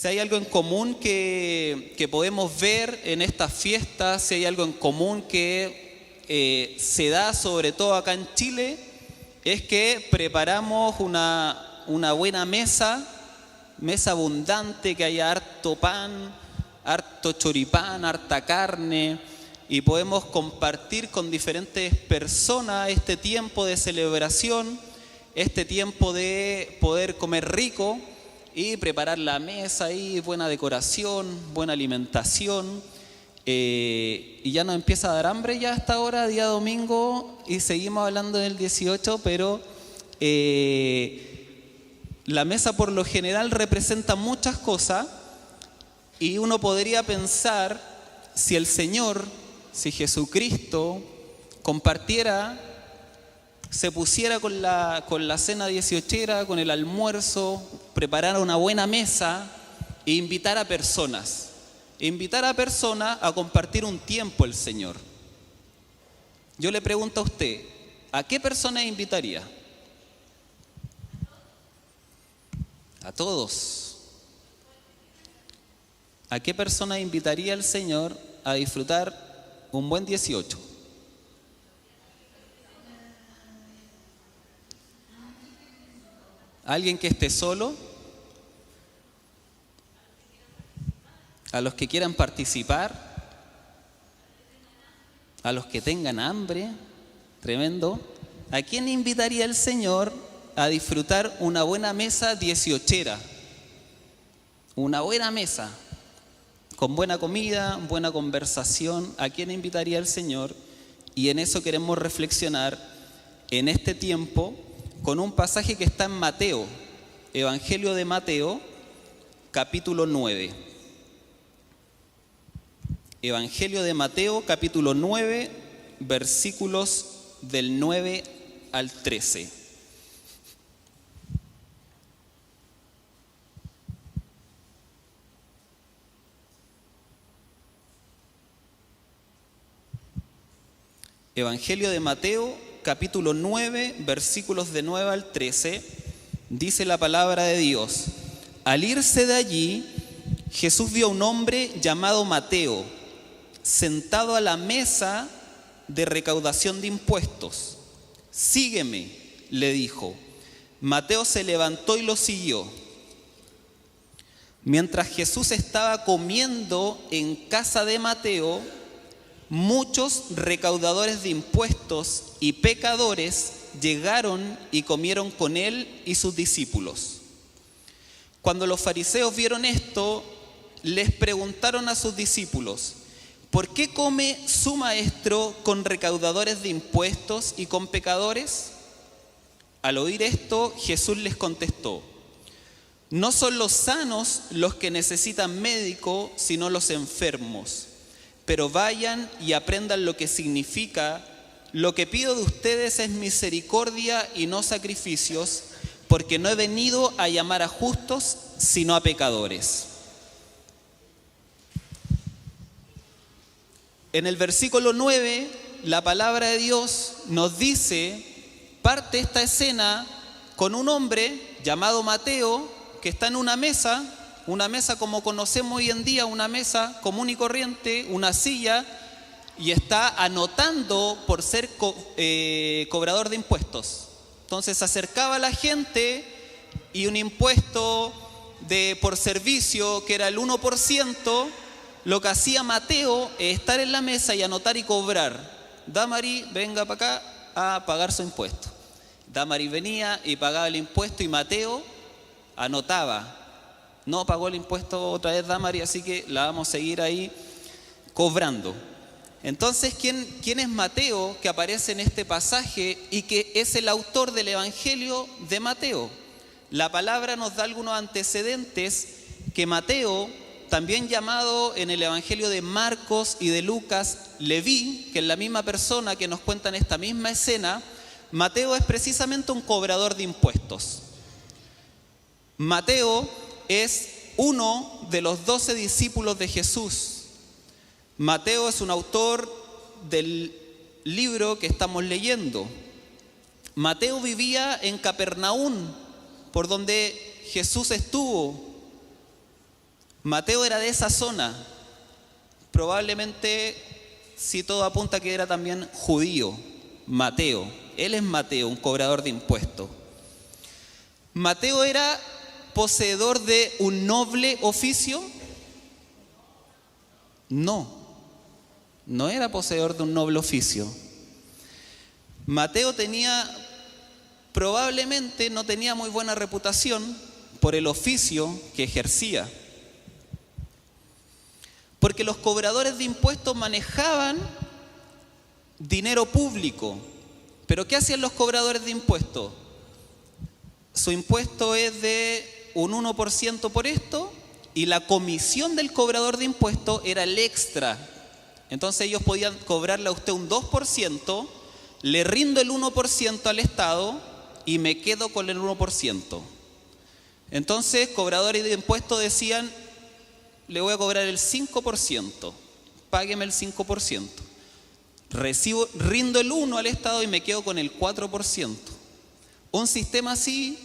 Si hay algo en común que podemos ver en estas fiestas, si hay algo en común que se da sobre todo acá en Chile, es que preparamos una buena mesa abundante, que haya harto pan, harto choripán, harta carne, y podemos compartir con diferentes personas este tiempo de celebración, este tiempo de poder comer rico y preparar la mesa ahí, buena decoración, buena alimentación. Y ya nos empieza a dar hambre ya a esta hora, día domingo, y seguimos hablando del 18, pero la mesa por lo general representa muchas cosas, y uno podría pensar, si el Señor, si Jesucristo compartiera, se pusiera con la cena dieciochera, con el almuerzo, preparara una buena mesa e invitara a personas a compartir un tiempo el Señor. Yo le pregunto a usted, ¿a qué personas invitaría? A todos. ¿A qué personas invitaría el Señor a disfrutar un buen 18? ¿Alguien que esté solo? ¿A los que quieran participar? ¿A los que tengan hambre? Tremendo. ¿A quién invitaría el Señor a disfrutar una buena mesa dieciochera? Una buena mesa, con buena comida, buena conversación. ¿A quién invitaría el Señor? Y en eso queremos reflexionar en este tiempo con un pasaje que está en Mateo, Evangelio de Mateo, capítulo 9. Evangelio de Mateo, capítulo 9, versículos del 9 al 13. Evangelio de Mateo, capítulo 9, versículos de 9 al 13, dice la palabra de Dios: Al irse de allí, Jesús vio a un hombre llamado Mateo, sentado a la mesa de recaudación de impuestos. Sígueme, le dijo. Mateo se levantó y lo siguió. Mientras Jesús estaba comiendo en casa de Mateo, muchos recaudadores de impuestos y pecadores llegaron y comieron con él y sus discípulos. Cuando los fariseos vieron esto, les preguntaron a sus discípulos: ¿por qué come su maestro con recaudadores de impuestos y con pecadores? Al oír esto, Jesús les contestó: no son los sanos los que necesitan médico, sino los enfermos. Pero vayan y aprendan lo que significa: lo que pido de ustedes es misericordia y no sacrificios, porque no he venido a llamar a justos, sino a pecadores. En el versículo 9, la palabra de Dios nos dice, parte esta escena con un hombre llamado Mateo, que está en una mesa como conocemos hoy en día, una mesa común y corriente, una silla, y está anotando por ser cobrador de impuestos. Entonces se acercaba a la gente y un impuesto por servicio, que era el 1%, lo que hacía Mateo es estar en la mesa y anotar y cobrar. Damari, venga para acá a pagar su impuesto. Damari venía y pagaba el impuesto y Mateo anotaba. No pagó el impuesto otra vez Damari, así que la vamos a seguir ahí cobrando. Entonces, ¿quién es Mateo, que aparece en este pasaje y que es el autor del Evangelio de Mateo? La palabra nos da algunos antecedentes que Mateo, también llamado en el Evangelio de Marcos y de Lucas Leví, que es la misma persona que nos cuenta en esta misma escena, Mateo es precisamente un cobrador de impuestos. Mateo es uno de los 12 discípulos de Jesús. Mateo es un autor del libro que estamos leyendo. Mateo vivía en Capernaum, por donde Jesús estuvo. Mateo era de esa zona. Probablemente, si todo apunta que era también judío, Mateo. Él es Mateo, un cobrador de impuestos. Mateo era poseedor de un noble oficio. No era poseedor de un noble oficio. Mateo probablemente no tenía muy buena reputación por el oficio que ejercía. Porque los cobradores de impuestos manejaban dinero público. ¿Pero qué hacían los cobradores de impuestos? Su impuesto es de un 1% por esto, y la comisión del cobrador de impuestos era el extra. Entonces ellos podían cobrarle a usted un 2%, le rindo el 1% al Estado y me quedo con el 1%. Entonces cobradores de impuestos decían: le voy a cobrar el 5%, págueme el 5%. Rindo el 1% al Estado y me quedo con el 4%. Un sistema así,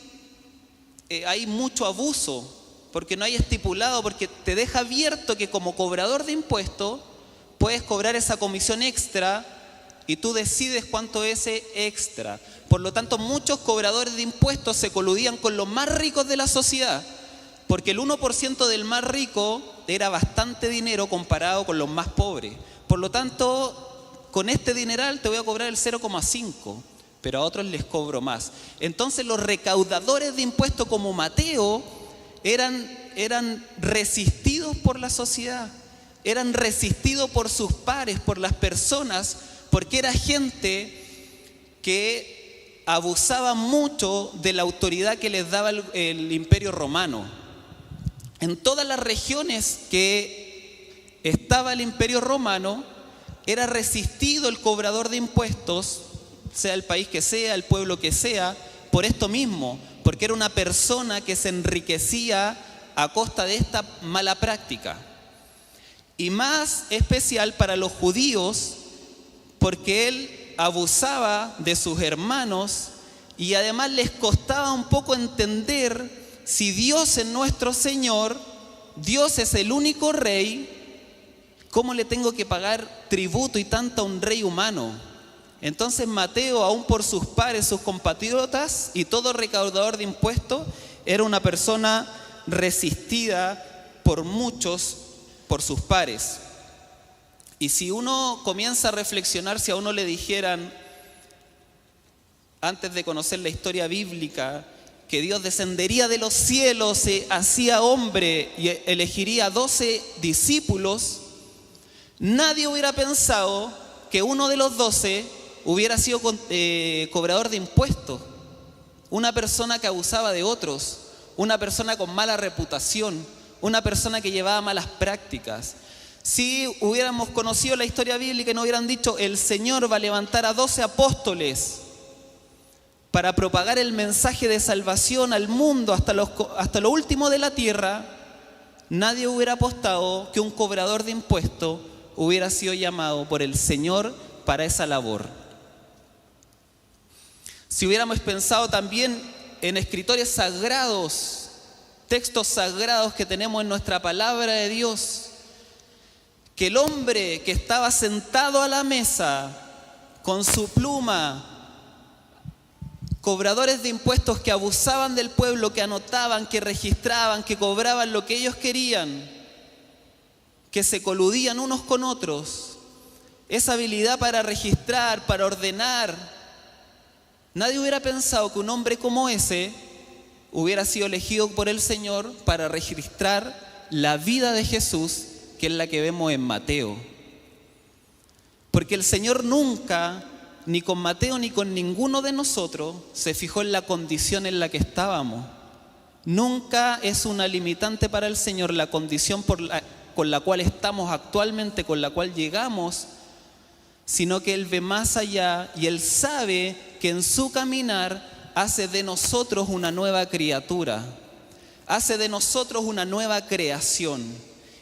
hay mucho abuso, porque no hay estipulado, porque te deja abierto que como cobrador de impuestos puedes cobrar esa comisión extra y tú decides cuánto es ese extra. Por lo tanto, muchos cobradores de impuestos se coludían con los más ricos de la sociedad, porque el 1% del más rico era bastante dinero comparado con los más pobres. Por lo tanto, con este dineral te voy a cobrar el 0,5%, pero a otros les cobro más. Entonces los recaudadores de impuestos como Mateo eran resistidos por la sociedad, eran resistidos por sus pares, por las personas, porque era gente que abusaba mucho de la autoridad que les daba el Imperio Romano. En todas las regiones que estaba el Imperio Romano, era resistido el cobrador de impuestos, sea el país que sea, el pueblo que sea, por esto mismo, porque era una persona que se enriquecía a costa de esta mala práctica. Y más especial para los judíos, porque él abusaba de sus hermanos y además les costaba un poco entender: si Dios es nuestro Señor, Dios es el único rey, ¿cómo le tengo que pagar tributo y tanto a un rey humano? Entonces Mateo, aún por sus pares, sus compatriotas y todo recaudador de impuestos, era una persona resistida por muchos, por sus pares. Y si uno comienza a reflexionar, si a uno le dijeran, antes de conocer la historia bíblica, que Dios descendería de los cielos, se hacía hombre y elegiría 12 discípulos, nadie hubiera pensado que uno de los 12 hubiera sido cobrador de impuestos, una persona que abusaba de otros, una persona con mala reputación, una persona que llevaba malas prácticas. Si hubiéramos conocido la historia bíblica y nos hubieran dicho: el Señor va a levantar a 12 apóstoles para propagar el mensaje de salvación al mundo hasta lo último de la tierra, nadie hubiera apostado que un cobrador de impuestos hubiera sido llamado por el Señor para esa labor. Si hubiéramos pensado también en escritores sagrados, textos sagrados que tenemos en nuestra palabra de Dios, que el hombre que estaba sentado a la mesa con su pluma, cobradores de impuestos que abusaban del pueblo, que anotaban, que registraban, que cobraban lo que ellos querían, que se coludían unos con otros, esa habilidad para registrar, para ordenar, nadie hubiera pensado que un hombre como ese hubiera sido elegido por el Señor para registrar la vida de Jesús, que es la que vemos en Mateo. Porque el Señor nunca, ni con Mateo ni con ninguno de nosotros, se fijó en la condición en la que estábamos. Nunca es una limitante para el Señor la condición con la cual estamos actualmente, con la cual llegamos, sino que Él ve más allá y Él sabe que en su caminar hace de nosotros una nueva criatura, hace de nosotros una nueva creación.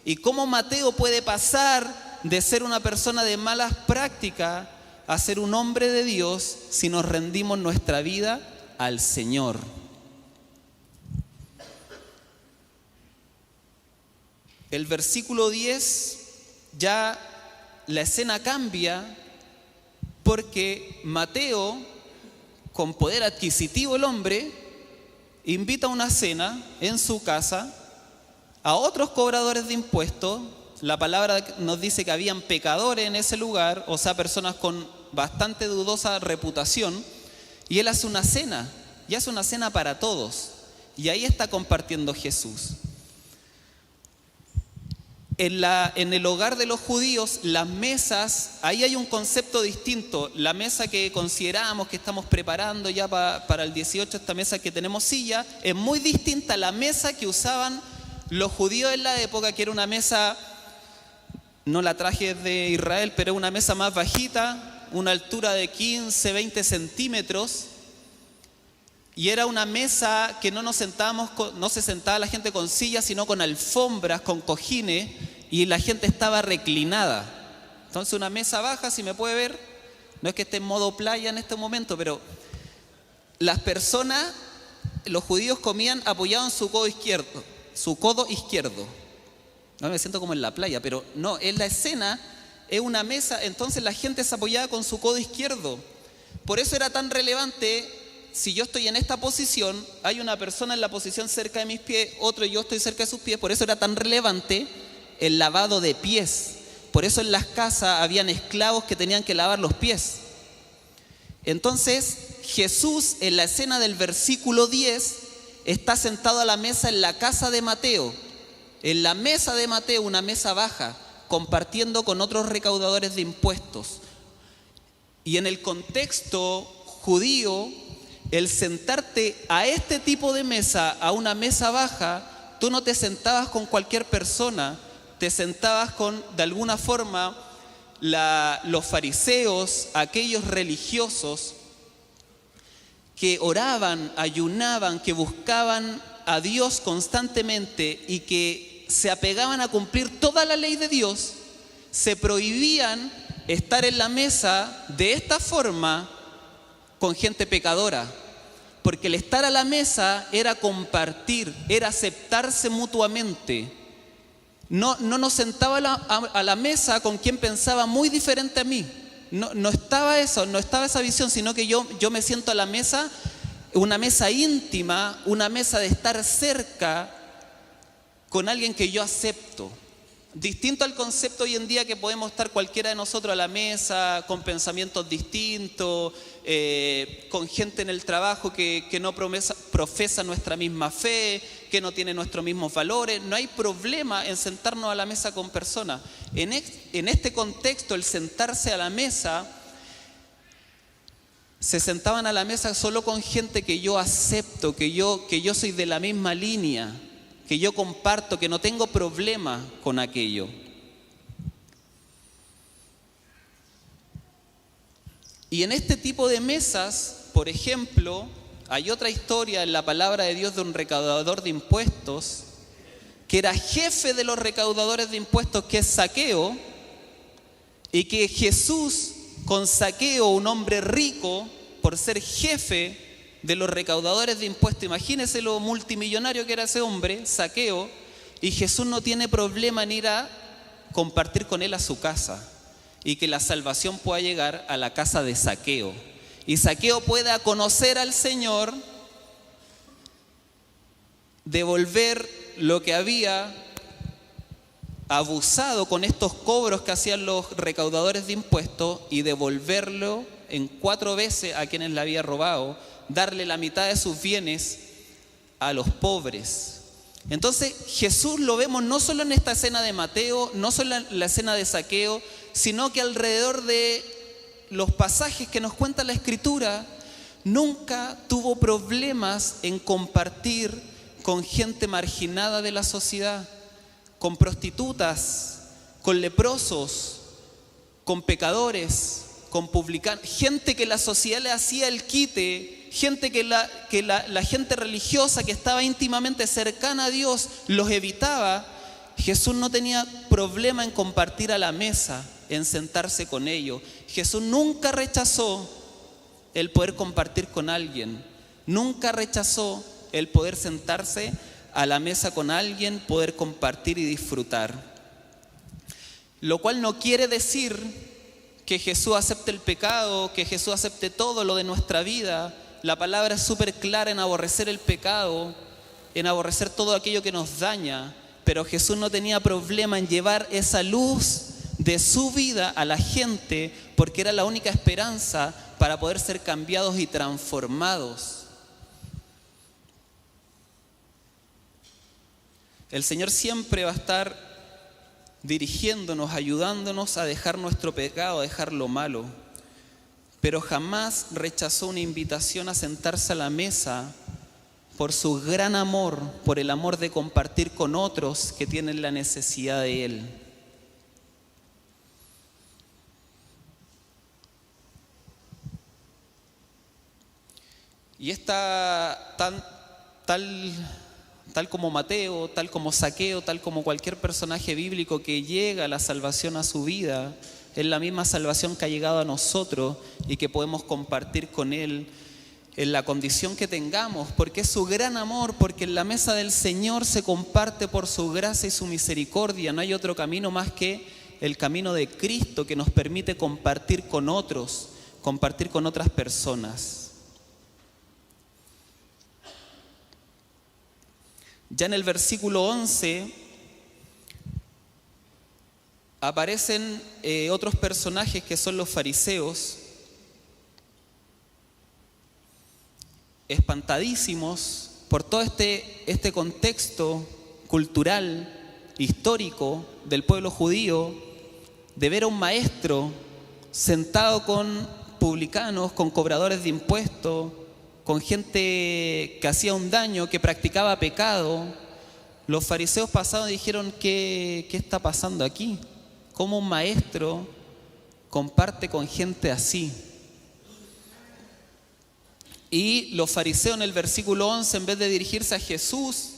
Y cómo Mateo puede pasar de ser una persona de malas prácticas a ser un hombre de Dios si nos rendimos nuestra vida al Señor. el versículo 10 ya la escena cambia porque Mateo, con poder adquisitivo el hombre, invita a una cena en su casa a otros cobradores de impuestos. La palabra nos dice que habían pecadores en ese lugar, o sea, personas con bastante dudosa reputación, y él hace una cena, y hace una cena para todos, y ahí está compartiendo Jesús. En el hogar de los judíos, las mesas, ahí hay un concepto distinto. La mesa que consideramos que estamos preparando ya para el 18, esta mesa que tenemos silla, es muy distinta a la mesa que usaban los judíos en la época, que era una mesa, no la traje de Israel, pero es una mesa más bajita, una altura de 15, 20 centímetros, y era una mesa que no se sentaba la gente con sillas, sino con alfombras, con cojines, y la gente estaba reclinada. Entonces una mesa baja, si me puede ver, no es que esté en modo playa en este momento, pero las personas, los judíos comían apoyados en su codo izquierdo. No me siento como en la playa, pero no, en la escena es una mesa, entonces la gente se apoyaba con su codo izquierdo. Por eso era tan relevante. Si yo estoy en esta posición, hay una persona en la posición cerca de mis pies, otro y yo estoy cerca de sus pies. Por eso era tan relevante el lavado de pies. Por eso en las casas habían esclavos que tenían que lavar los pies. Entonces Jesús, en la escena del versículo 10, está sentado a la mesa en la casa de Mateo. En la mesa de Mateo, una mesa baja, compartiendo con otros recaudadores de impuestos. Y en el contexto judío, el sentarte a este tipo de mesa, a una mesa baja, tú no te sentabas con cualquier persona, te sentabas con, de alguna forma, los fariseos, aquellos religiosos que oraban, ayunaban, que buscaban a Dios constantemente y que se apegaban a cumplir toda la ley de Dios. Se prohibían estar en la mesa de esta forma con gente pecadora, porque el estar a la mesa era compartir, era aceptarse mutuamente. No nos sentaba a la mesa con quien pensaba muy diferente a mí. No estaba eso, no estaba esa visión, sino que yo me siento a la mesa, una mesa íntima, una mesa de estar cerca con alguien que yo acepto. Distinto al concepto hoy en día que podemos estar cualquiera de nosotros a la mesa, con pensamientos distintos, con gente en el trabajo que no profesa nuestra misma fe, que no tiene nuestros mismos valores. No hay problema en sentarnos a la mesa con personas. En este contexto, el sentarse a la mesa, se sentaban a la mesa solo con gente que yo acepto, que yo soy de la misma línea, que yo comparto, que no tengo problema con aquello. Y en este tipo de mesas, por ejemplo, hay otra historia en la palabra de Dios de un recaudador de impuestos, que era jefe de los recaudadores de impuestos, que es Zaqueo, y que Jesús, con Zaqueo, un hombre rico, por ser jefe de los recaudadores de impuestos, imagínense lo multimillonario que era ese hombre, Zaqueo, y Jesús no tiene problema en ir a compartir con él a su casa y que la salvación pueda llegar a la casa de Zaqueo y Zaqueo pueda conocer al Señor, devolver lo que había abusado con estos cobros que hacían los recaudadores de impuestos y devolverlo en 4 veces a quienes le había robado, darle la mitad de sus bienes a los pobres. Entonces Jesús lo vemos no solo en esta escena de Mateo, no solo en la escena de Zaqueo, sino que alrededor de los pasajes que nos cuenta la Escritura, nunca tuvo problemas en compartir con gente marginada de la sociedad, con prostitutas, con leprosos, con pecadores, con publicanos, gente que la sociedad le hacía el quite, gente que la gente religiosa que estaba íntimamente cercana a Dios los evitaba. Jesús no tenía problema en compartir a la mesa, en sentarse con ellos. Jesús nunca rechazó el poder compartir con alguien, nunca rechazó el poder sentarse a la mesa con alguien, poder compartir y disfrutar. Lo cual no quiere decir que Jesús acepte el pecado, que Jesús acepte todo lo de nuestra vida. La palabra es súper clara en aborrecer el pecado, en aborrecer todo aquello que nos daña, pero Jesús no tenía problema en llevar esa luz de su vida a la gente, porque era la única esperanza para poder ser cambiados y transformados. El Señor siempre va a estar dirigiéndonos, ayudándonos a dejar nuestro pecado, a dejar lo malo, pero jamás rechazó una invitación a sentarse a la mesa por su gran amor, por el amor de compartir con otros que tienen la necesidad de Él. Y esta tal como Mateo, tal como Zaqueo, tal como cualquier personaje bíblico que llega a la salvación a su vida, es la misma salvación que ha llegado a nosotros y que podemos compartir con Él en la condición que tengamos, porque es su gran amor, porque en la mesa del Señor se comparte por su gracia y su misericordia. No hay otro camino más que el camino de Cristo que nos permite compartir con otros, compartir con otras personas. Ya en el versículo 11 aparecen otros personajes que son los fariseos, espantadísimos por todo este contexto cultural, histórico del pueblo judío, de ver a un maestro sentado con publicanos, con cobradores de impuestos, con gente que hacía un daño, que practicaba pecado. Los fariseos pasados dijeron, ¿qué está pasando aquí? ¿Cómo un maestro comparte con gente así? Y los fariseos en el versículo 11, en vez de dirigirse a Jesús,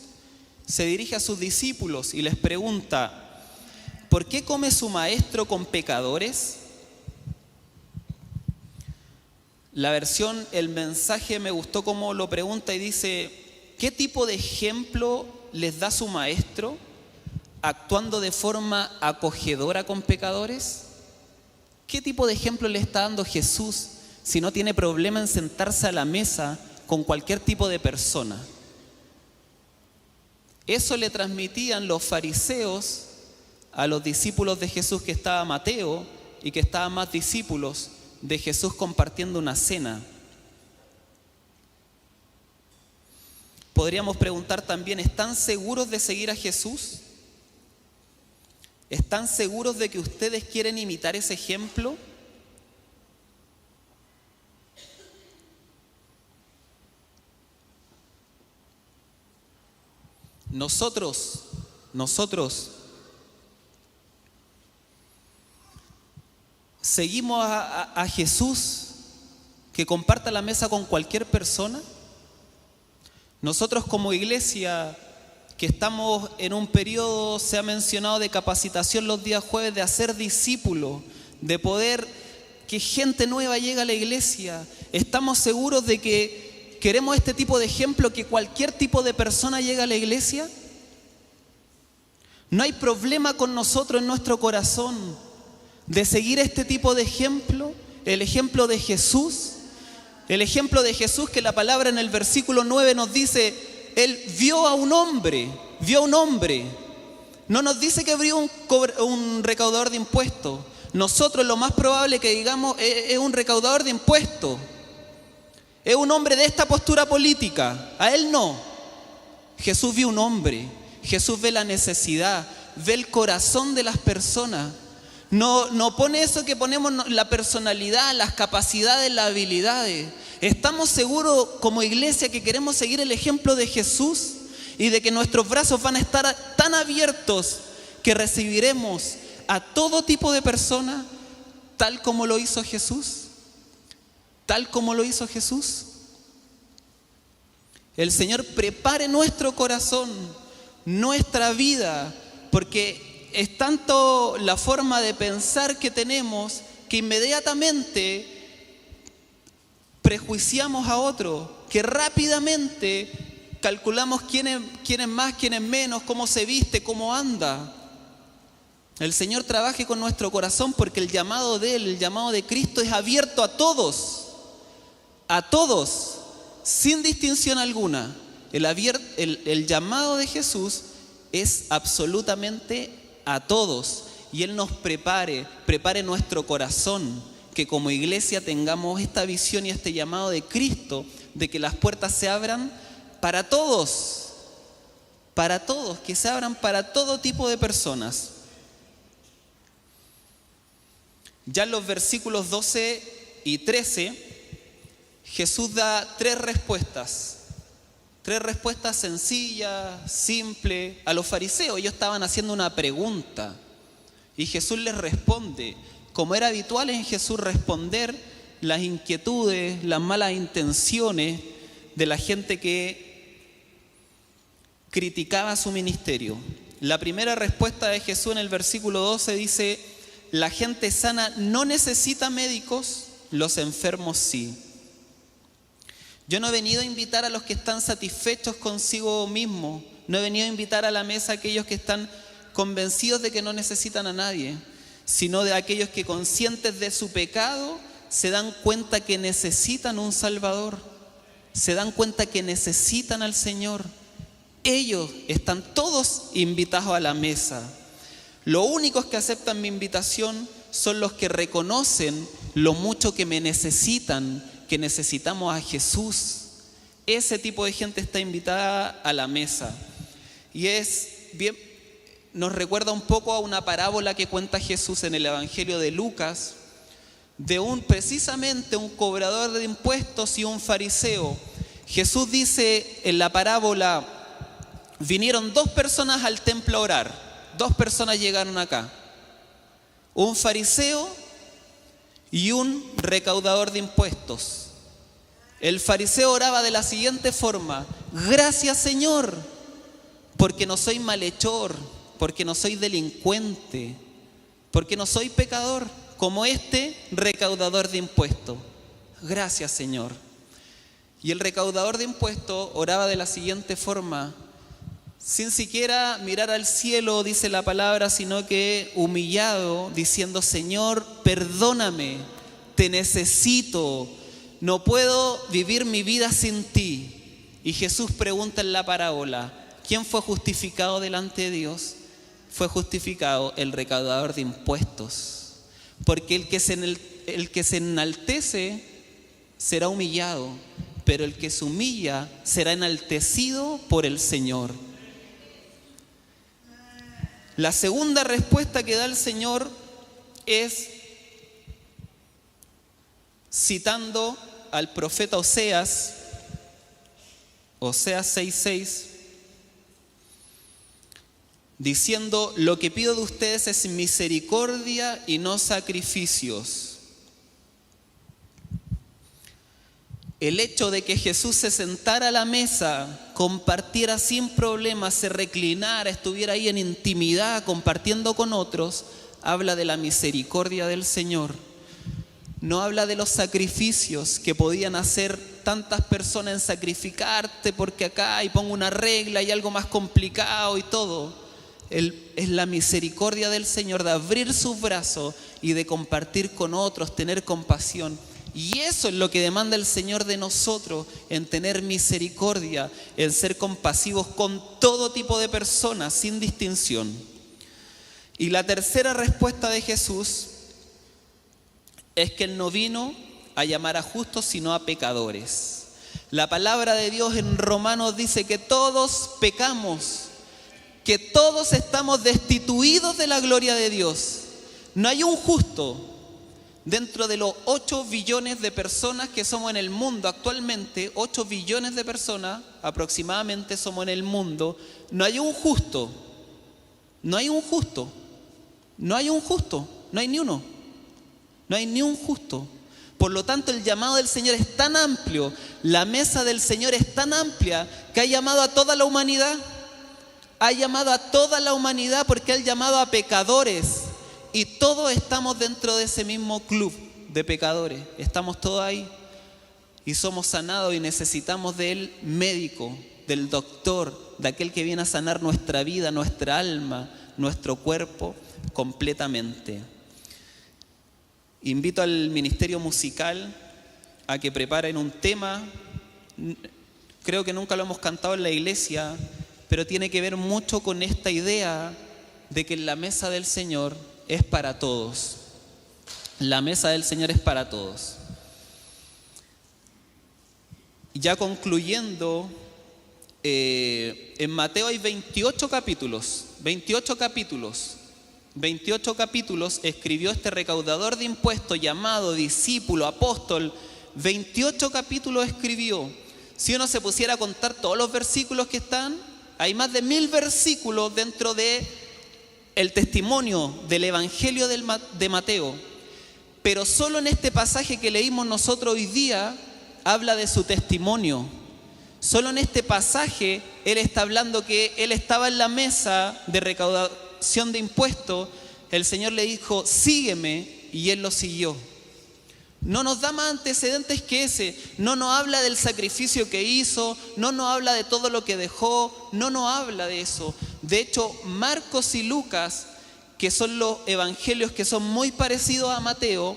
se dirige a sus discípulos y les pregunta, ¿por qué come su maestro con pecadores? La versión, el mensaje me gustó cómo lo pregunta y dice, ¿qué tipo de ejemplo les da su maestro actuando de forma acogedora con pecadores? ¿Qué tipo de ejemplo le está dando Jesús si no tiene problema en sentarse a la mesa con cualquier tipo de persona? Eso le transmitían los fariseos a los discípulos de Jesús, que estaba Mateo y que estaban más discípulos de Jesús compartiendo una cena. Podríamos preguntar también, ¿están seguros de seguir a Jesús? ¿Están seguros de que ustedes quieren imitar ese ejemplo? Nosotros ¿seguimos a Jesús que comparta la mesa con cualquier persona? Nosotros como iglesia que estamos en un periodo, se ha mencionado, de capacitación los días jueves, de hacer discípulos, de poder que gente nueva llegue a la iglesia, ¿estamos seguros de que queremos este tipo de ejemplo, que cualquier tipo de persona llegue a la iglesia? No hay problema con nosotros en nuestro corazón de seguir este tipo de ejemplo, el ejemplo de Jesús. El ejemplo de Jesús que la palabra en el versículo 9 nos dice, Él vio a un hombre. No nos dice que vio un recaudador de impuestos. Nosotros lo más probable que digamos es un recaudador de impuestos. Es un hombre de esta postura política. A Él no. Jesús vio un hombre. Jesús ve la necesidad, ve el corazón de las personas. No pone eso que ponemos, la personalidad, las capacidades, las habilidades. ¿Estamos seguros como iglesia que queremos seguir el ejemplo de Jesús y de que nuestros brazos van a estar tan abiertos que recibiremos a todo tipo de personas tal como lo hizo Jesús? Tal como lo hizo Jesús. El Señor prepare nuestro corazón, nuestra vida, porque es tanto la forma de pensar que tenemos que inmediatamente prejuiciamos a otro, que rápidamente calculamos quién es más, quién es menos, cómo se viste, cómo anda. El Señor trabaje con nuestro corazón, porque el llamado de Él, el llamado de Cristo es abierto a todos, sin distinción alguna. El llamado de Jesús es absolutamente a todos, y Él nos prepare nuestro corazón, que como iglesia tengamos esta visión y este llamado de Cristo, de que las puertas se abran para todos, que se abran para todo tipo de personas. Ya en los versículos 12 y 13, Jesús da tres respuestas sencillas, simples, a los fariseos. Ellos estaban haciendo una pregunta y Jesús les responde, como era habitual en Jesús responder las inquietudes, las malas intenciones de la gente que criticaba su ministerio. La primera respuesta de Jesús en el versículo 12 dice: la gente sana no necesita médicos, los enfermos sí. Yo no he venido a invitar a los que están satisfechos consigo mismos, no he venido a invitar a la mesa a aquellos que están convencidos de que no necesitan a nadie, sino de aquellos que, conscientes de su pecado, se dan cuenta que necesitan un Salvador, se dan cuenta que necesitan al Señor. Ellos están todos invitados a la mesa. Los únicos que aceptan mi invitación son los que reconocen lo mucho que me necesitan, que necesitamos a Jesús. Ese tipo de gente está invitada a la mesa. Y nos recuerda un poco a una parábola que cuenta Jesús en el Evangelio de Lucas, de precisamente un cobrador de impuestos y un fariseo. Jesús dice en la parábola: vinieron dos personas al templo a orar. Dos personas llegaron acá, un fariseo y un recaudador de impuestos. El fariseo oraba de la siguiente forma: gracias, Señor, porque no soy malhechor, porque no soy delincuente, porque no soy pecador, como este recaudador de impuestos. Gracias, Señor. Y el recaudador de impuestos oraba de la siguiente forma: sin siquiera mirar al cielo, dice la palabra, sino que humillado, diciendo: Señor, perdóname, te necesito, no puedo vivir mi vida sin ti. Y Jesús pregunta en la parábola: ¿quién fue justificado delante de Dios? Fue justificado el recaudador de impuestos, porque el que se enaltece será humillado, pero el que se humilla será enaltecido por el Señor. La segunda respuesta que da el Señor es citando al profeta Oseas 6:6, diciendo: lo que pido de ustedes es misericordia y no sacrificios. El hecho de que Jesús se sentara a la mesa, compartiera sin problemas, se reclinara, estuviera ahí en intimidad compartiendo con otros, habla de la misericordia del Señor. No habla de los sacrificios que podían hacer tantas personas en sacrificarte porque acá y pongo una regla y algo más complicado y todo. Es la misericordia del Señor de abrir sus brazos y de compartir con otros, tener compasión. Y eso es lo que demanda el Señor de nosotros, en tener misericordia, en ser compasivos con todo tipo de personas, sin distinción. Y la tercera respuesta de Jesús es que Él no vino a llamar a justos, sino a pecadores. La palabra de Dios en Romanos dice que todos pecamos, que todos estamos destituidos de la gloria de Dios. No hay un justo. Dentro de los 8 billones de personas que somos en el mundo actualmente, 8 billones de personas aproximadamente somos en el mundo, no hay un justo. No hay un justo. No hay un justo. No hay ni uno. No hay ni un justo. Por lo tanto, el llamado del Señor es tan amplio, la mesa del Señor es tan amplia, que ha llamado a toda la humanidad. Ha llamado a toda la humanidad porque ha llamado a pecadores. Y todos estamos dentro de ese mismo club de pecadores. Estamos todos ahí. Y somos sanados y necesitamos de Él médico. del doctor, de aquel que viene a sanar nuestra vida, nuestra alma, nuestro cuerpo completamente. Invito al ministerio musical a que preparen un tema. Creo que nunca lo hemos cantado en la iglesia, pero tiene que ver mucho con esta idea de que la mesa del Señor es para todos. La mesa del Señor es para todos. Ya concluyendo, en Mateo hay 28 capítulos. 28 capítulos escribió este recaudador de impuestos llamado discípulo, apóstol. 28 capítulos escribió. Si uno se pusiera a contar todos los versículos que están, hay más de 1000 versículos dentro de el testimonio del Evangelio de Mateo. Pero solo en este pasaje que leímos nosotros hoy día habla de su testimonio. Solo en este pasaje él está hablando que él estaba en la mesa de recaudación de impuestos. El Señor le dijo, sígueme, y él lo siguió. No nos da más antecedentes que ese. No nos habla del sacrificio que hizo, no nos habla de todo lo que dejó, no nos habla de eso. De hecho, Marcos y Lucas, que son los evangelios que son muy parecidos a Mateo,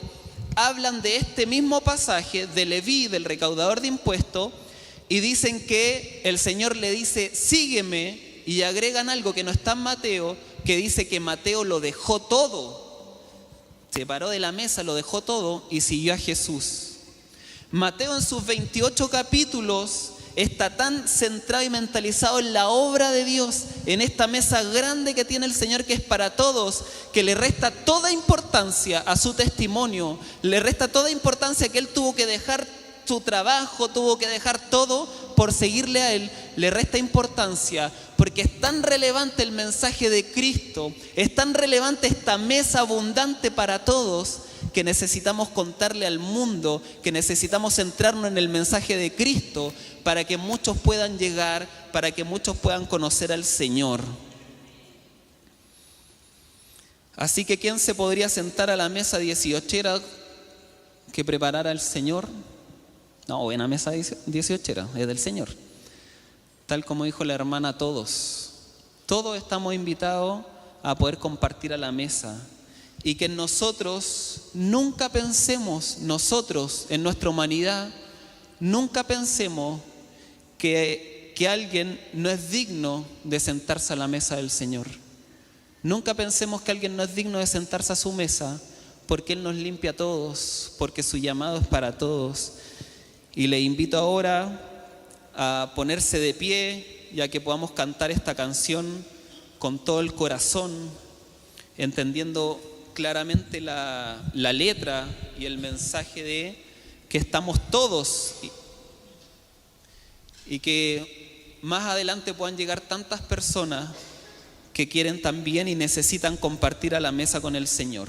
hablan de este mismo pasaje de Leví, del recaudador de impuestos, y dicen que el Señor le dice, sígueme, y agregan algo que no está en Mateo, que dice que Mateo lo dejó todo. Se paró de la mesa, lo dejó todo y siguió a Jesús. Mateo en sus 28 capítulos está tan centrado y mentalizado en la obra de Dios, en esta mesa grande que tiene el Señor, que es para todos, que le resta toda importancia a su testimonio, le resta toda importancia que él tuvo que dejar su trabajo, tuvo que dejar todo por seguirle a él. Le resta importancia porque es tan relevante el mensaje de Cristo, es tan relevante esta mesa abundante para todos, que necesitamos contarle al mundo, que necesitamos centrarnos en el mensaje de Cristo para que muchos puedan llegar, para que muchos puedan conocer al Señor. Así que ¿quién se podría sentar a la mesa 18 que preparara el Señor? No, buena mesa 18, es del Señor. Tal como dijo la hermana, todos estamos invitados a poder compartir a la mesa. Y que nosotros nunca pensemos, nosotros en nuestra humanidad, nunca pensemos que alguien no es digno de sentarse a la mesa del Señor. Nunca pensemos que alguien no es digno de sentarse a su mesa, porque Él nos limpia a todos, porque su llamado es para todos. Y le invito ahora a ponerse de pie, ya que podamos cantar esta canción con todo el corazón, entendiendo claramente la letra y el mensaje de que estamos todos y que más adelante puedan llegar tantas personas que quieren también y necesitan compartir a la mesa con el Señor.